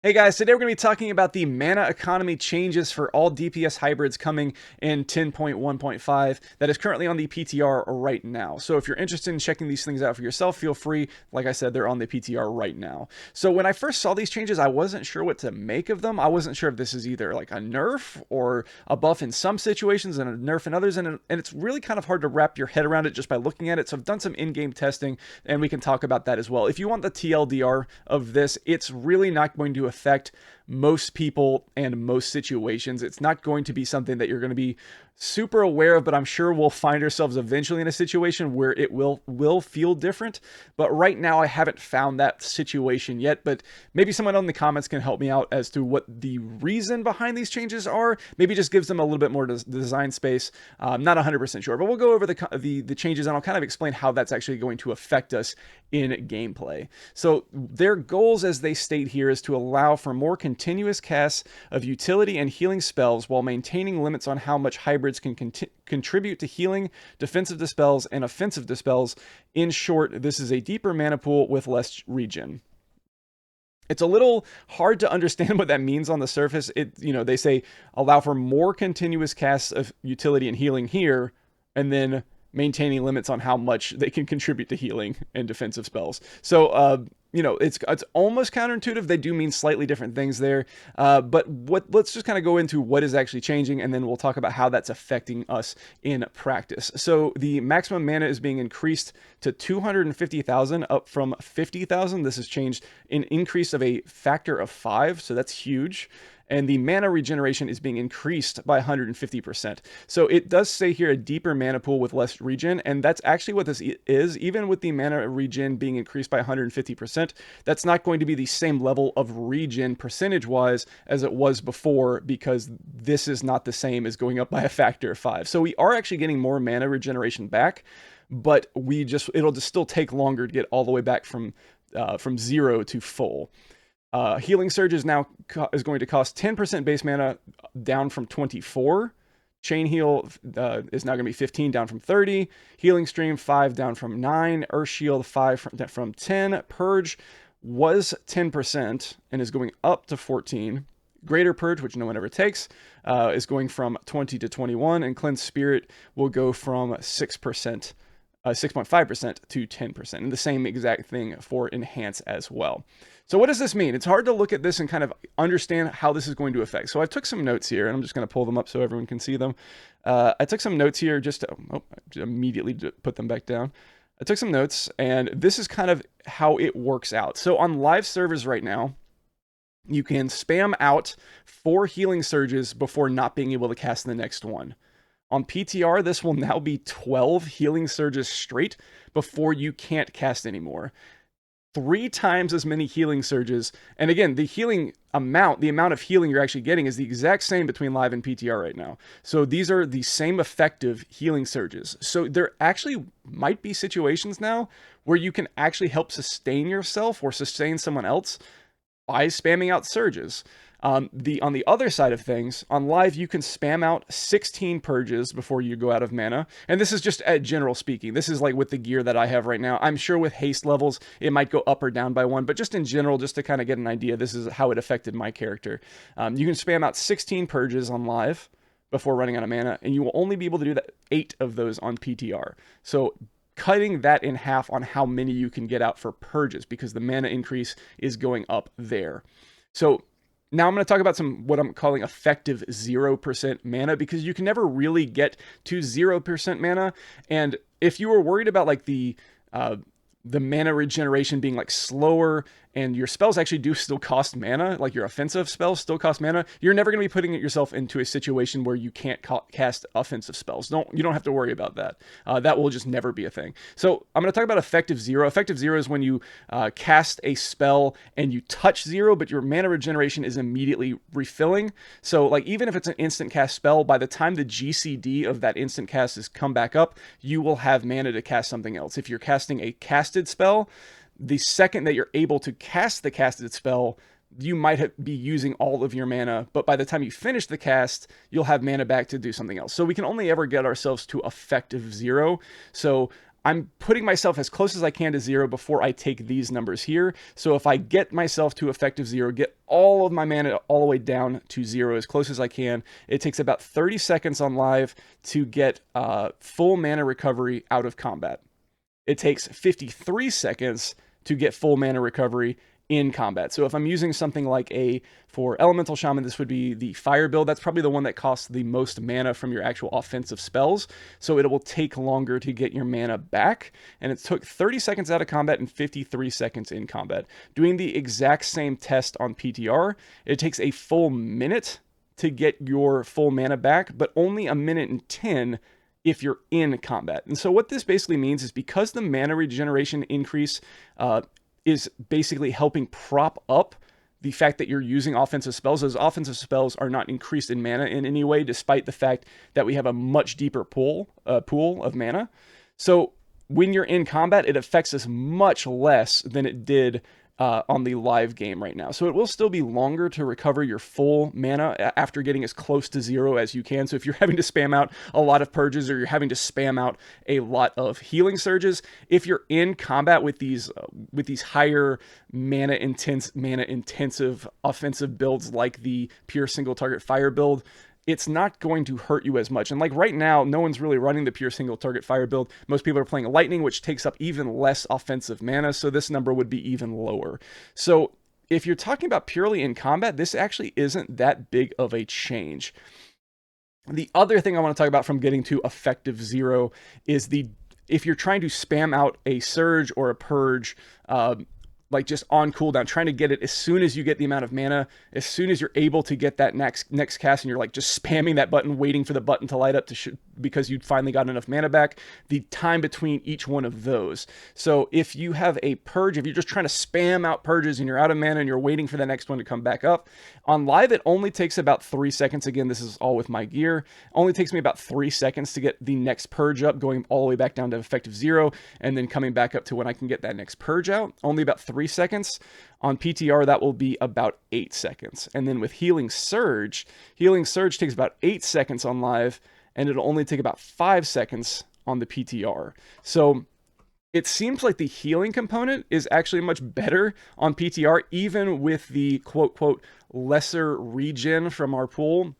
Hey guys, today we're going to be talking about the mana economy changes for all DPS hybrids coming in 10.1.5 that is currently on the PTR right now. So if you're interested in checking these things out for yourself, feel free. Like I said, they're on the PTR right now. So when I first saw these changes, I wasn't sure what to make of them. I wasn't sure if this is either like a nerf or a buff in some situations and a nerf in others. And it's really kind of hard to wrap your head around it just by looking at it. So I've done some in-game testing and we can talk about that as well. If you want the TLDR of this, it's really not going to affect most people and most situations. It's not going to be something that you're going to be super aware of, but I'm sure we'll find ourselves eventually in a situation where it will feel different. But right now I haven't found that situation yet, but maybe someone in the comments can help me out as to what the reason behind these changes are. Maybe just gives them a little bit more design space. I'm not 100% sure, but we'll go over the changes and I'll kind of explain how that's actually going to affect us in gameplay. So their goals, as they state here, is to allow for more continuous casts of utility and healing spells while maintaining limits on how much hybrids can contribute to healing, defensive dispels, and offensive dispels. In short, this is a deeper mana pool with less regen. It's a little hard to understand what that means on the surface. They say allow for more continuous casts of utility and healing here, and then maintaining limits on how much they can contribute to healing and defensive spells. So, it's almost counterintuitive. They do mean slightly different things there. But let's just kind of go into what is actually changing, and then we'll talk about how that's affecting us in practice. So the maximum mana is being increased to 250,000 up from 50,000. This has changed an increase of a factor of 5, so that's huge. And the mana regeneration is being increased by 150%. So it does say here a deeper mana pool with less regen, and that's actually what this is. Even with the mana regen being increased by 150%, that's not going to be the same level of regen percentage-wise as it was before, because this is not the same as going up by a factor of 5. So we are actually getting more mana regeneration back, but it'll just still take longer to get all the way back from 0 to full. Healing Surge is now going to cost 10% base mana, down from 24. Chain Heal is now going to be 15, down from 30. Healing Stream 5, down from 9. Earth Shield 5 from 10. Purge was 10% and is going up to 14. Greater Purge, which no one ever takes, is going from 20 to 21. And Cleanse Spirit will go from 6%. 6.5% to 10%, and the same exact thing for Enhance as well. So what does this mean? It's hard to look at this and kind of understand how this is going to affect. So I took some notes here, and I'm just going to pull them up so everyone can see them. I took some notes here just to immediately put them back down. I took some notes, and this is kind of how it works out. So on live servers right now, you can spam out 4 healing surges before not being able to cast the next one. On PTR, this will now be 12 healing surges straight before you can't cast anymore. 3 times as many healing surges. And again, the amount of healing you're actually getting is the exact same between live and PTR right now. So these are the same effective healing surges. So there actually might be situations now where you can actually help sustain yourself or sustain someone else by spamming out surges. On the other side of things, on live, you can spam out 16 purges before you go out of mana. And this is just at general speaking. This is like with the gear that I have right now. I'm sure with haste levels, it might go up or down by 1, but just in general, just to kind of get an idea, this is how it affected my character. You can spam out 16 purges on live before running out of mana, and you will only be able to do that 8 of those on PTR. So cutting that in half on how many you can get out for purges, because the mana increase is going up there. So now I'm going to talk about what I'm calling effective 0% mana, because you can never really get to 0% mana. And if you were worried about like the mana regeneration being like slower, and your spells actually do still cost mana, like your offensive spells still cost mana, you're never going to be putting yourself into a situation where you can't cast offensive spells. You don't have to worry about that. That will just never be a thing. So I'm going to talk about effective 0. Effective 0 is when you cast a spell and you touch 0, but your mana regeneration is immediately refilling. So like even if it's an instant cast spell, by the time the GCD of that instant cast has come back up, you will have mana to cast something else. If you're casting a casted spell, the second that you're able to cast the casted spell, you might be using all of your mana, but by the time you finish the cast, you'll have mana back to do something else. So we can only ever get ourselves to effective 0. So I'm putting myself as close as I can to 0 before I take these numbers here. So if I get myself to effective 0, get all of my mana all the way down to 0 as close as I can, it takes about 30 seconds on live to get full mana recovery out of combat. It takes 53 seconds to get full mana recovery in combat. So if I'm using something like for Elemental Shaman, this would be the Fire build. That's probably the one that costs the most mana from your actual offensive spells. So it will take longer to get your mana back. And it took 30 seconds out of combat and 53 seconds in combat. Doing the exact same test on PTR, it takes a full minute to get your full mana back, but only a minute and 10 if you're in combat. And so what this basically means is because the mana regeneration increase is basically helping prop up the fact that you're using offensive spells. Those offensive spells are not increased in mana in any way, despite the fact that we have a much deeper pool of mana. So when you're in combat, it affects us much less than it did on the live game right now. So it will still be longer to recover your full mana after getting as close to 0 as you can. So if you're having to spam out a lot of purges or you're having to spam out a lot of healing surges, if you're in combat with these higher mana intensive offensive builds like the pure single target fire build, it's not going to hurt you as much. And like right now, no one's really running the pure single target fire build. Most people are playing lightning, which takes up even less offensive mana. So this number would be even lower. So if you're talking about purely in combat, this actually isn't that big of a change. The other thing I want to talk about from getting to effective 0 is if you're trying to spam out a surge or a purge, like just on cooldown, trying to get it as soon as you get the amount of mana, as soon as you're able to get that next cast, and you're like just spamming that button, waiting for the button to light up because you'd finally got enough mana back, the time between each one of those. So if you have a purge, if you're just trying to spam out purges and you're out of mana and you're waiting for the next one to come back up, on live it only takes about 3 seconds. Again, this is all with my gear. Only takes me about 3 seconds to get the next purge up, going all the way back down to effective 0, and then coming back up to when I can get that next purge out. Only about 3 seconds. On PTR, that will be about 8 seconds. And then with Healing Surge takes about 8 seconds on live, and it'll only take about 5 seconds on the PTR. So it seems like the healing component is actually much better on PTR, even with the quote lesser regen from our pool.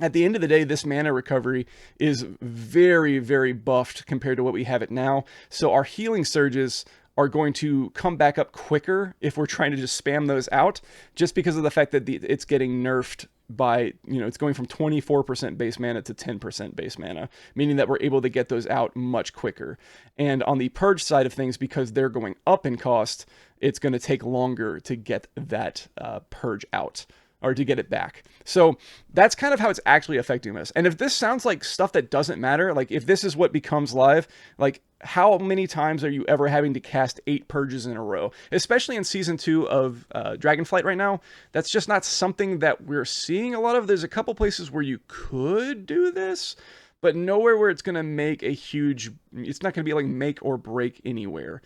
At the end of the day, this mana recovery is very, very buffed compared to what we have it now. So our healing surges are going to come back up quicker if we're trying to just spam those out, just because of the fact that it's getting nerfed by, it's going from 24% base mana to 10% base mana, meaning that we're able to get those out much quicker. And on the purge side of things, because they're going up in cost, it's going to take longer to get that purge out, or to get it back. So that's kind of how it's actually affecting us. And if this sounds like stuff that doesn't matter, like if this is what becomes live, like how many times are you ever having to cast 8 purges in a row? Especially in Season 2 of Dragonflight right now, that's just not something that we're seeing a lot of. There's a couple places where you could do this, but nowhere where it's going to make a huge, it's not going to be like make or break anywhere.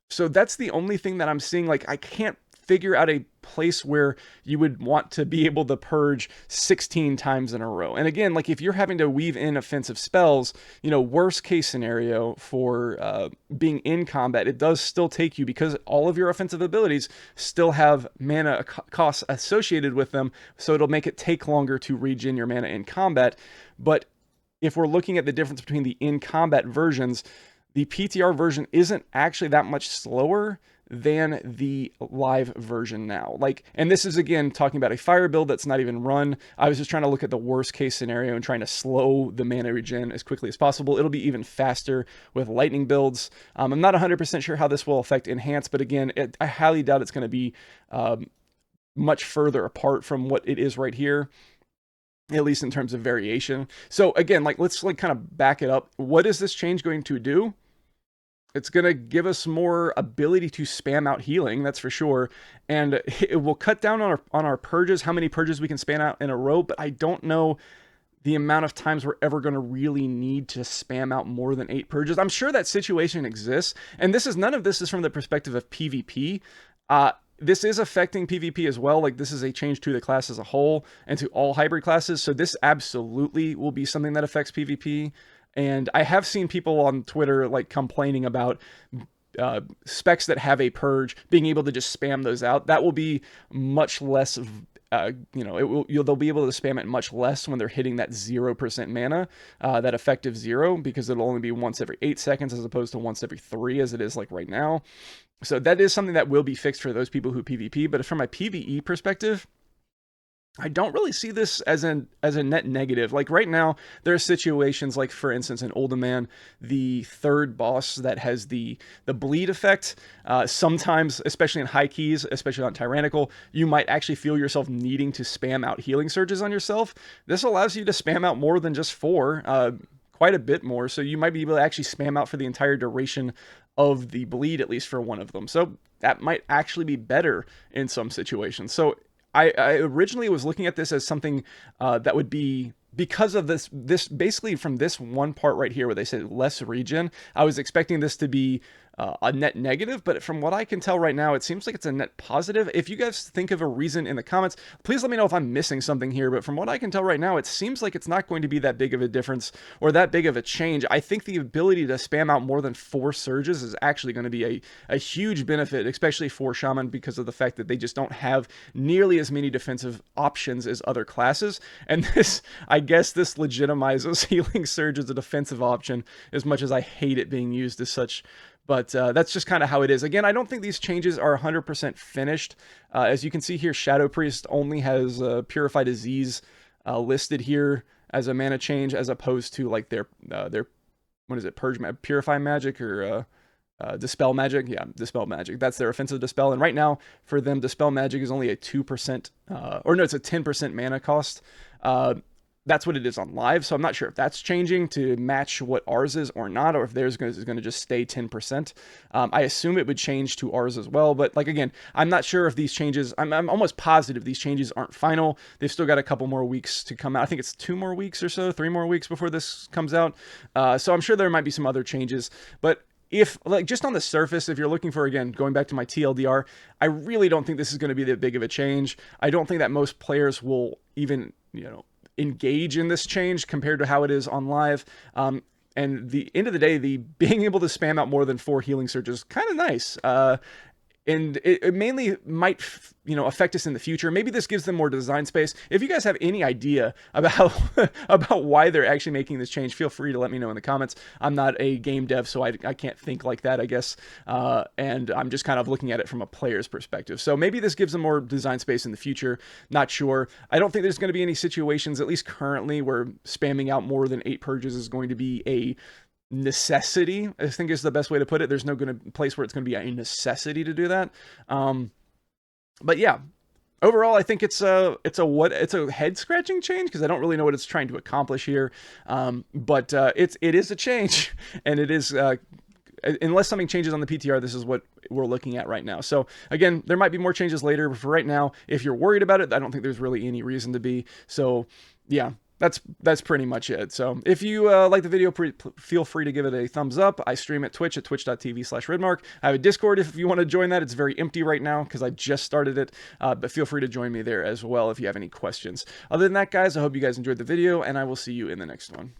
So that's the only thing that I'm seeing. Like, I can't figure out a place where you would want to be able to purge 16 times in a row. And again, like if you're having to weave in offensive spells, worst case scenario for being in combat, it does still take you, because all of your offensive abilities still have mana costs associated with them, so it'll make it take longer to regen your mana in combat. But if we're looking at the difference between the in combat versions, the PTR version isn't actually that much slower than the live version now. And this is again talking about a fire build that's not even run. I was just trying to look at the worst case scenario and trying to slow the mana regen as quickly as possible. It'll be even faster with lightning builds. I'm not 100% sure how this will affect enhance, but again, I highly doubt it's going to be much further apart from what it is right here, at least in terms of variation. So again, let's kind of back it up. What is this change going to do? It's going to give us more ability to spam out healing, that's for sure. And it will cut down on our purges, how many purges we can spam out in a row, but I don't know the amount of times we're ever going to really need to spam out more than 8 purges. I'm sure that situation exists, and none of this is from the perspective of PvP. This is affecting PvP as well. This is a change to the class as a whole and to all hybrid classes. So this absolutely will be something that affects PvP. And I have seen people on Twitter like complaining about specs that have a purge being able to just spam those out. That will be much less they'll be able to spam it much less when they're hitting that 0% mana, that effective 0, because it'll only be once every 8 seconds as opposed to once every 3 as it is like right now. So that is something that will be fixed for those people who PvP. But from my PvE perspective, I don't really see this as a net negative. Like right now, there are situations like, for instance, in Uldaman, the third boss that has the bleed effect. Sometimes, especially in high keys, especially on Tyrannical, you might actually feel yourself needing to spam out healing surges on yourself. This allows you to spam out more than just 4, quite a bit more. So you might be able to actually spam out for the entire duration of the bleed, at least for one of them. So that might actually be better in some situations. So I originally was looking at this as something that would be, because of this basically from this one part right here where they said less regen, I was expecting this to be a net negative, but from what I can tell right now, it seems like it's a net positive. If you guys think of a reason in the comments, please let me know if I'm missing something here, but from what I can tell right now, it seems like it's not going to be that big of a difference or that big of a change. I think the ability to spam out more than 4 surges is actually going to be a huge benefit, especially for Shaman, because of the fact that they just don't have nearly as many defensive options as other classes. And this, I guess this legitimizes healing surge as a defensive option, as much as I hate it being used as such. But that's just kind of how it is. Again, I don't think these changes are 100% finished. As you can see here, Shadow Priest only has Purify Disease listed here as a mana change, as opposed to like their what is it, Purify Magic or Dispel Magic? Yeah, Dispel Magic. That's their offensive Dispel. And right now, for them, Dispel Magic is only a 2%, or no, it's a 10% mana cost. That's what it is on live, so I'm not sure if that's changing to match what ours is or not, or if theirs is going to just stay 10%. I assume it would change to ours as well, but like again, I'm not sure if these changes, I'm almost positive these changes aren't final. They've still got a couple more weeks to come out. I think it's 2 more weeks or so, 3 more weeks before this comes out. So I'm sure there might be some other changes, but if, like, just on the surface, if you're looking for, again, going back to my TLDR, I really don't think this is going to be that big of a change. I don't think that most players will even, engage in this change compared to how it is on live. And the end of the day, the being able to spam out more than 4 healing surges, kind of nice. And it mainly might, affect us in the future. Maybe this gives them more design space. If you guys have any idea about about why they're actually making this change, feel free to let me know in the comments. I'm not a game dev, so I can't think like that, I guess. And I'm just kind of looking at it from a player's perspective. So maybe this gives them more design space in the future. Not sure. I don't think there's going to be any situations, at least currently, where spamming out more than 8 purges is going to be a necessity, I think is the best way to put it. There's no place where it's going to be a necessity to do that. But yeah, overall, I think it's a head scratching change, because I don't really know what it's trying to accomplish here. But it is a change, and it is unless something changes on the PTR, this is what we're looking at right now. So again, there might be more changes later, but for right now, if you're worried about it, I don't think there's really any reason to be. So yeah, that's pretty much it. So if you like the video, feel free to give it a thumbs up. I stream at Twitch at twitch.tv/Redmark. I have a Discord if you want to join that. It's very empty right now because I just started it, but feel free to join me there as well if you have any questions. Other than that, guys, I hope you guys enjoyed the video, and I will see you in the next one.